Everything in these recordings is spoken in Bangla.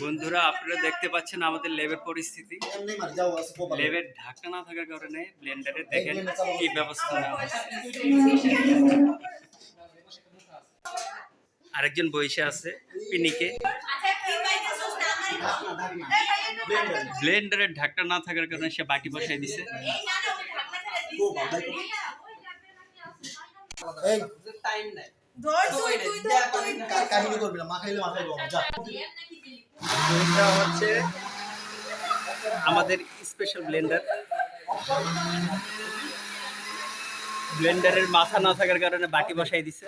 বন্ধুরা আপনারা দেখতে পাচ্ছেন আমাদের ল্যাবের পরিস্থিতি। ল্যাবের ঢাকনা না থাকার কারণে ব্লেন্ডারে দেখেন কি ব্যবস্থা নেওয়া হচ্ছে। আরেকজন বসে আছে পিনিকে। ব্লেন্ডারের ঢাকনা না থাকার কারণে সে বাটি বসাই দিছে। এটা হচ্ছে আমাদের স্পেশাল ব্লেন্ডার। ব্লেন্ডারের মাথা না থাকার কারণে বাটি বসাই দিছে।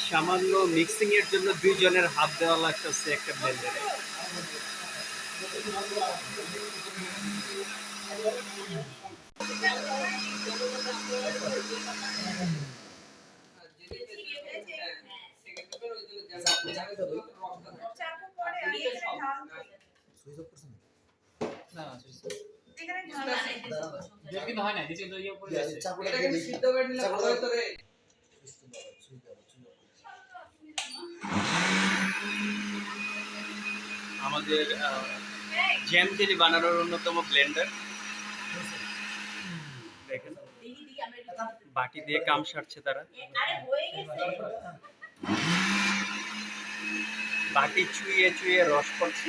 সামান্য মিক্সিং এর জন্য দুইজনের হাত দেওয়া লাগতেছে একটা ব্লেন্ডারে। আমাদের জ্যাম জেলি বানানোর অন্যতম ব্লেন্ডার। দেখেন বাটি দিয়ে কাম সারছে তারা। বাটি চুইয়ে চুইয়ে রস করছে।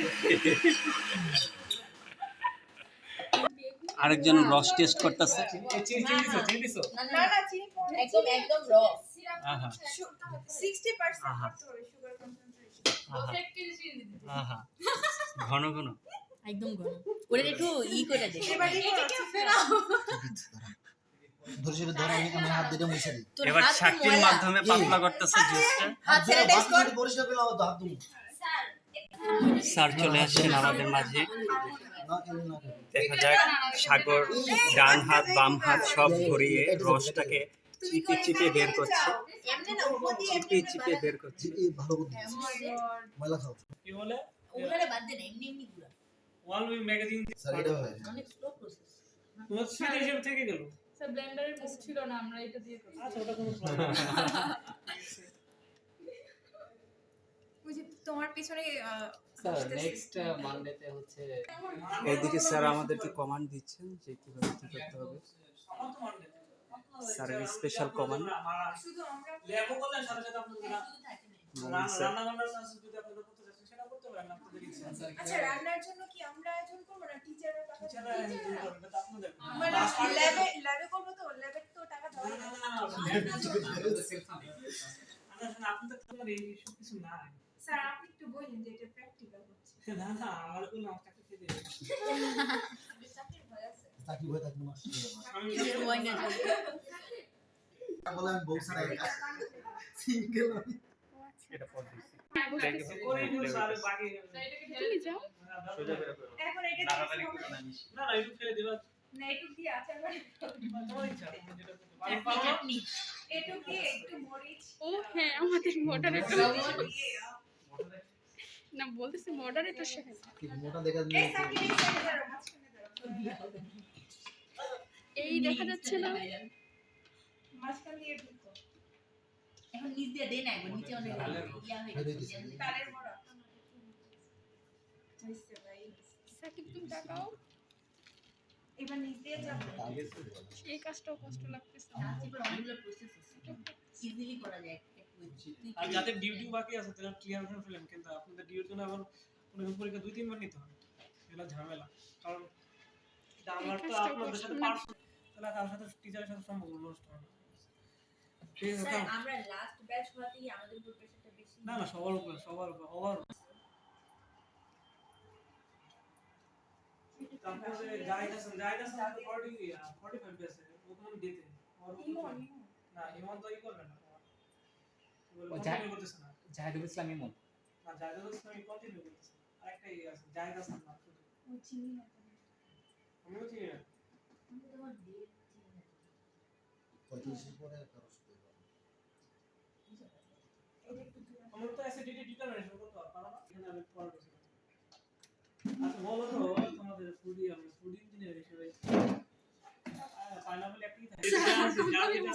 আরেকজন রস টেস্ট করতেছে। ঘন ঘন একদম ঘন করে একটু ই করে দে। এবার ছাকনির মাধ্যমে পাতলা করতেছে জুসটা। স্যার চলে আসছেন আমাদের মাঝে। দেখা যাক সাগর ডান হাত বাম হাত সব ঘুরিয়ে রসটাকে চিপে চিপে বের করছে। চিপে চিপে বের করছে। ওখানে বাদ দে না, এমনি এমনি ঘুরা। ওয়াল উই ম্যাগাজিন স্যার এটা হয় অনেক স্লো প্রসেস। তোমার সুইট হিসেবে থেকে গেল। স্যার ব্লেন্ডারের মুখ ছিল না, আমরা এটা দিয়ে করছি। আচ্ছা ওটা কোনো প্রবলেম না। ওই যে তোমার পিছনে স্যার নেক্সট মানডেতে হচ্ছে এইদিকে স্যার আমাদেরকে কমান্ড দিচ্ছেন যে কিভাবে কি করতে হবে। স্যারের স্পেশাল কমান্ড। শুধু আমরা ল্যাবও করলেন সাথে সাথে আপনাদের রান্না বান্নার কাজ যদি আপনারা করতে চাচ্ছেন সেটা করতে পারেন আপনাদের ইচ্ছা। আচ্ছা রান্নার জন্য কি আমরা আয়োজন করব না টিচাররা টাকা টিচাররা আয়োজন করবে এটা আপনাদের। মানে ল্যাবে করব তো ল্যাবে তো টাকা দাও না। আপনাদের তো এই সব কিছু না। স্যার আপনি একটু বলেন যে এটা প্র্যাকটিক্যাল হচ্ছে। না না আমার কোনো টাকা খেতে দেবে। চাকরির ভয় আছে। চাকরি হয়ে থাকলে মাস আমি ওয়াই না বলেন বউ সারা সিঙ্গেল এটা পদ্ধতি। করে নিন স্যার বাকি এটাকে ঢেলে যাও। সোজা করে করো। এখন এটা দাঁড়ালে কি না নিস। না না একটু ফেলে দেবা। না একটু দিয়ে আচার বানাই। তোমার ইচ্ছা তুমি যেটা করতে পারো। চাটনি একটু কি একটু মরিচ। ও হ্যাঁ আমাদের মডারেটর না বলতেছি মডারেটর সাহেব কি মোটা দেখা এই সাকিব এই সাইডে দাঁড়াও মাঝখানে দাঁড়াও। এই দেখা যাচ্ছে না মাঝখান দিয়ে ঢুকো। এখন নিচ দিয়ে দে না, একবার নিচে অনেক ইয়া হয়ে গেছে। তালের বড়া। হইছে ভাই। সাকিব তুমি তাকাও, এবার নিচ দিয়ে যাবো। এই কাজটাও কষ্ট লাগতেছে। নাচিবার অনেকগুলো প্রসেস আছে, ইজিলি করা যায়। আর যাদের ডিউটি বাকি আছে তারা ক্লিয়ার করে ফেলেন, কিন্তু আপনাদের ডিউটির জন্য আবার কোনো পরীক্ষা 2-3 বার নিতে হয়। এটা ঝামেলা, কারণ এটা আমার তো আপনাদের সাথে পার্সোনাল তাহলে কার সাথে টিচারের সাথে সম্পর্ক নষ্ট হয় না। ঠিক আছে স্যার আমরা লাস্ট ব্যাচ হওয়াতেই আমাদের উপর প্রেসারটা বেশি। না না সবার উপর ওভার। তারপরে জায়গাছেন 45 পেছে ওখানে দিতে না ইমন তো করবে না। ও কন্টিনিউ করতেছ না জাহিদুল ইসলাম ইমন না জাহিদুল ইসলাম কন্টিনিউ করতেছ। আরেকটা আছে জায়গাছেন না শুধু ও চিনি না। আমিও চিনি না। আমি তোমার ডেট চিনি না। 35 পরে কারো সাথে আমরা তো অ্যাসিডিটি ডিটারমিনেশন করতে পারবো না। এখানে আমি পড়া করছি। আচ্ছা বলো তো তোমাদের ফুডি ইঞ্জিনিয়ার হিসেবে পাইনাপল একই থাকে।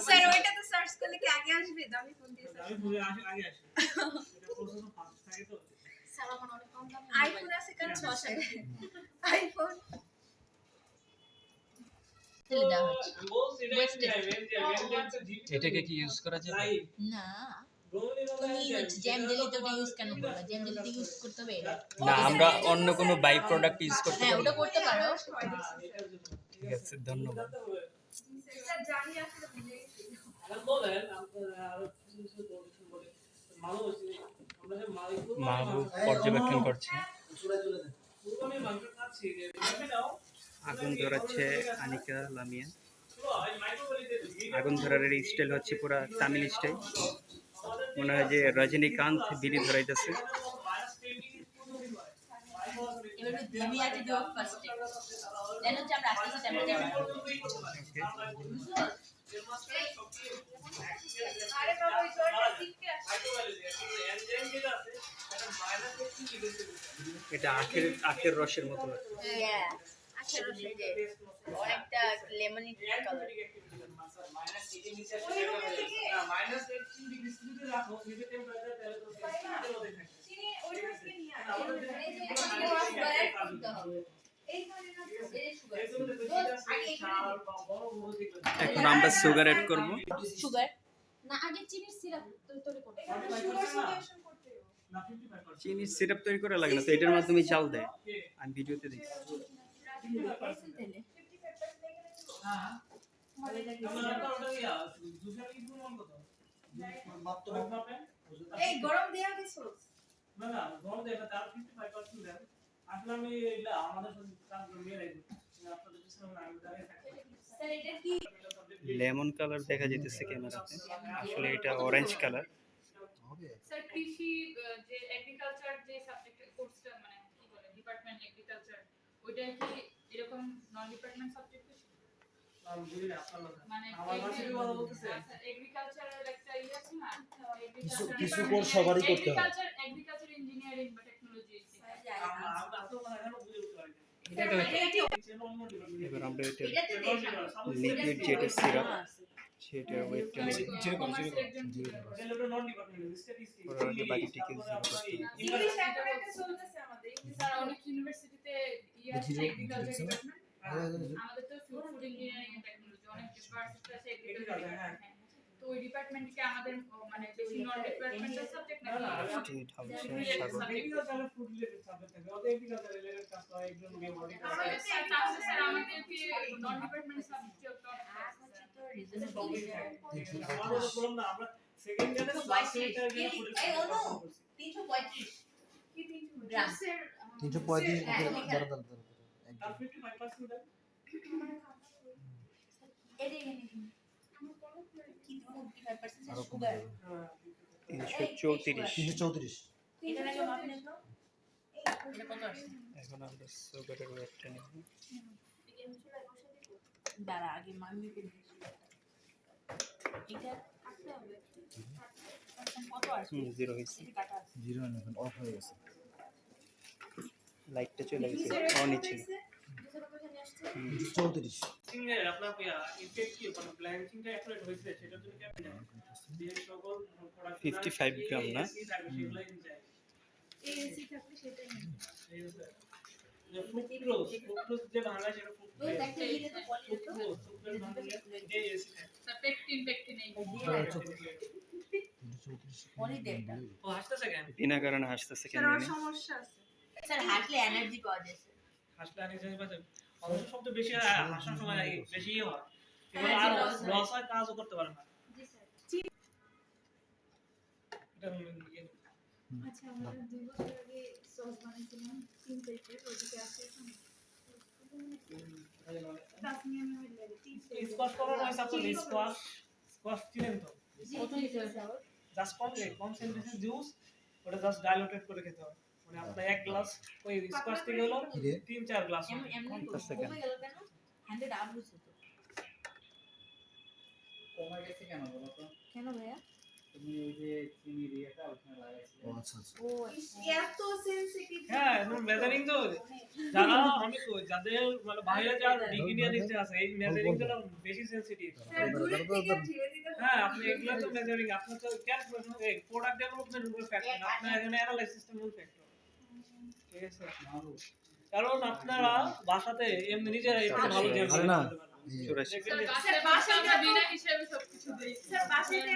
স্যার ওইটা তো সার্চ করলে কি আগে আসবে দামি ফোন দিয়ে আমি ফুডি আগে আসি। এটা প্রসেস ফাস্ট থাকে তো। সালামান অনেক কম দামে আইফোন আছে কার 600 আইফোন তেলে দেওয়া হচ্ছে এটাকে কি ইউজ করা যাবে? না তুমি হচ্ছে জ্যাম জেলিতে ওটা ইউজ কেন করবে জ্যাম জেলিতে ইউজ করতে হবে এটা না, আমরা অন্য কোনো বাই প্রোডাক্ট ইউজ করতে হ্যাঁ পারি। ওটা করতে পারো ঠিক আছে, ধন্যবাদ। স্যার জানি আসলে ভুলে গেছি মাহবুব পর্যবেক্ষণ করছে। চুড়ায় চলে যান। আগুন ধরাচ্ছে আনিকা লামিয়া। আগুন ধরার এই স্টাইল হচ্ছে পুরা তামিল স্টাইল। মনে হয় যে রজনীকান্ত বিড়ি ধরাইতেছে। এবার একটু ধিমি আছে দিও ফার্স্টে দেন হচ্ছে আমরা আস্তে আস্তে টেম্পারেচার আরে বাবা ওই জলটা শিখতে আসছে এটা আখের রসের মতো লাগে। হ্যাঁ আচ্ছা রসে যে অনেকটা লেমনি কালার চিনি ওই থেকে নিয়ে আসে এই যে এখন ওয়াশ বায়ার করতে হবে এইখানে না এই সুগার আগে এখন আমরা সুগার অ্যাড করব। সুগার না আগে চিনির সিরাপ তৈরি করতে এখানে সুগার সলিউশন করতে হবে চিনির সিরাপ তৈরি করা লাগে না তো, এটার মাধ্যমে চাল দেয়। আমি ভিডিওতে দেখি। তেলে মাত্র এই গরম দেয়া কিছু না না গরম দেয় না, তার 55% দেন। আসলে আমি এটা আমাদের সাথে কাজ নিয়ে রাখবো আপনাদের পিছনে আমি দাঁড়িয়ে থাকি। স্যার এটা কি লেমন কালার দেখা যাইতেছে ক্যামেরাতে, আসলে এটা অরেঞ্জ কালার। হবে। স্যার কৃষি যে এগ্রিকালচার যে সাবজেক্ট কোর্সটা মানে কি বলে ডিপার্টমেন্ট এগ্রিকালচার ওইটা কি এরকম নন ডিপার্টমেন্ট সাবজেক্ট আমি বুঝি না আপনার কথা। মানে আমার ভাষায় কথা বলতেছে। এগ্রিকালচারাল একটা ইয়ে আছে না কিছু কোর্স সবারই করতে হয়। এগ্রিকালচার ইঞ্জিনিয়ারিং বা টেকনোলজি আমরা তো মানে এখনো বুঝে উঠতে পারি না। এটা তো এবার আমরা এটা এটাতে লিকুইড যেটা সিরাপ সেটার ওয়েটটা নেব। নন ডিপার্টমেন্ট স্ট্যাটিস্টিক্স ওর আগে বাকিটিকে জিরো করতে হবে। ইংলিশ এখন একটা চলতেছে আমাদের স্যার অনেক ইউনিভার্সিটিতে ইয়ে আছে এগ্রিকালচার ডিপার্টমেন্ট আমাদের তো ফুড ইঞ্জিনিয়ারিং এন্ড টেকনোলজি অনেক ডিপার্টমেন্ট আছে এগ্রিকালচার ডিপার্টমেন্ট তো ওই ডিপার্টমেন্টকে আমাদের মানে বেশি নন ডিপার্টমেন্টাল সাবজেক্ট নাকি স্টেট হাউসে স্বাগত। এগ্রিকালচার ফুড রিলেটেড সাবজেক্ট থাকে ওদের এগ্রিকালচার রিলেটেড কাজ করে একজন গিয়ে অডিট করে আমাদের স্যার আমাদের কি নন ডিপার্টমেন্ট সাবজেক্ট অনেক আছে তো রিজনেবল আমরা বললাম না আমরা সেকেন্ড ইয়ারে লাস্ট সেমিস্টারে গিয়ে ফুড এই অনু 335 কি 300 গ্রাম স্যার 335 দাঁড়া দাঁড়া তার 55% দেন এটাই এখানে কি 55% সুগার 334। 334 এটা লাগে মাপনে তো এটা কত আছে এখন আমরা সুগারের ওয়েটটা নেব। দাঁড়া আগে মামি কে এটা কাটতে হবে কত আছে জিরো হয়েছে। এটা কাটা আছে 0 এখন অফ হয়ে গেছে। লাইটটা চলে গেছে, অনই ছিল। 34 সিঙ্গেল আপনার ইফেক্ট কি মানে ব্ল্যাঙ্কিংটা অ্যাকুরেট হয়েছে সেটা তুমি কেমন জানেন দিয়ে সকল প্রোডাক্ট 55 গ্রাম না? সেগুলাই যায় এসি থাকলে সেটাই এই যে ফ্রুক্টোজ যে বাংলা সেটা তো দেখতে দিলে তো বলে তো ফ্রুক্টোজ বাংলা এই এসি স্যার পেকটিন এই অনেক দেখটা ও হাসতেছে কেন বিনা কারণে হাসতেছে কেন স্যার আমার জানি। সমস্যা আছে স্যার হাঁটলে এনার্জি পাওয়া যায় হাসলে অনেক জিনিস বাজে অবশ্য শব্দ বেশি হাসার সময় লাগে বেশি হয় এবার আর লস হয় কাজও করতে পারে না জি স্যার এটা আচ্ছা আমরা 2 বছর আগে সস বানাইছিলাম 3 প্লেটের ওইদিকে আছে এখন তাসমিয়া ম্যামের লাগে 3 স্কোয়াশ করার হয় সাপোজ স্কোয়াশ চিনেন তো কত লিটার জাস্ট কনসেন্ট্রেশন জুস ওটা জাস্ট ডাইলুটেড করে খেতে হয় মানে আপনার এক গ্লাস ওই স্কোয়াশ থেকে হলো 3-4 গ্লাস এমনি পঞ্চাশ সেকেন্ড। কমে গেল কেন 100 আপ হচ্ছে তো কমে গেছে কেন বলো তো? কেন ভাইয়া ও আচ্ছা আচ্ছা। এত সেনসিটিভ হ্যাঁ মেজারিং তো যারা আমি কই যাদের মানে বাইরে যার ডিগ্রি নিয়ে নিতে আছে এই মেজারিং গুলো বেশি সেনসিটিভ। স্যার দূরে থেকে ধীরে ধীরে হ্যাঁ আপনি এগুলো তো মেজারিং আপনার তো ক্যালকুলেশন এই প্রোডাক্ট ডেভেলপমেন্ট মূল ফ্যাক্টর আপনার এখানে অ্যানালাইসিসটা মূল ফ্যাক্টর। ঠিক আছে কারণ আপনারা বাসাতে এমনি নিজেরা একটু ভালো জ্যাম আরে না স্যার বাসায় আমরা বিনা হিসাবে সবকিছু দেই স্যার বাসাতে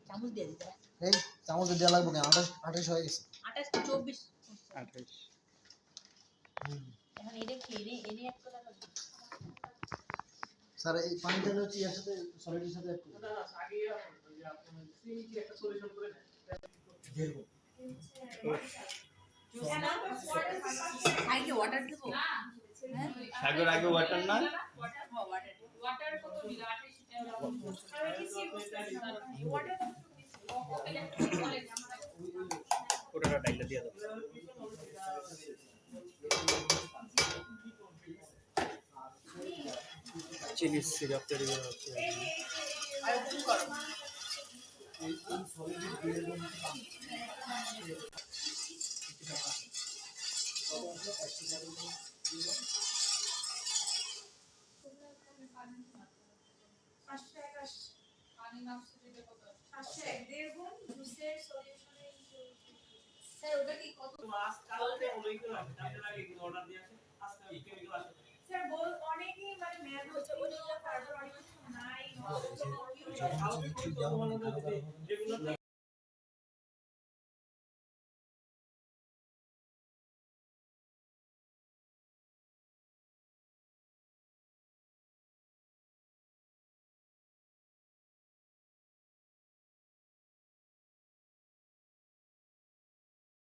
চামচ দিয়ে দিতে এই চামচ দেওয়া লাগবে কেন? 28 হয়ে গেছে। 28 24 28 এখন এটা কি এনে এক করে লাগবে স্যার এই পানিটা হচ্ছে এর সাথে সলিডের সাথে অ্যাড করুন। না আগে আপনার সিঙ্কি একটা সলিউশন করে নেন। দেখো আগে ওয়াটার দেব না সাগর আগে ওয়াটার না ওয়াটার কত দিলা 28 আর কি সি ওয়াটার পুরোটা ডাইলা দিয়ে দাও। চিলি সিরাপ তৈরি করা হচ্ছে। পানি মাপতে দিতে কত 1.5 গুণ জুসের সলিউশনের স্যার ওটা কি কত মাস কালকে ওইগুলো আছে তাদের আগে অর্ডার দিয়ে আছে আজকে কেমিক্যাল আসে। স্যার বল অনেকেই মানে ম্যাথ হচ্ছে ওটা তারপর অনেক কিছু নাই যেগুলো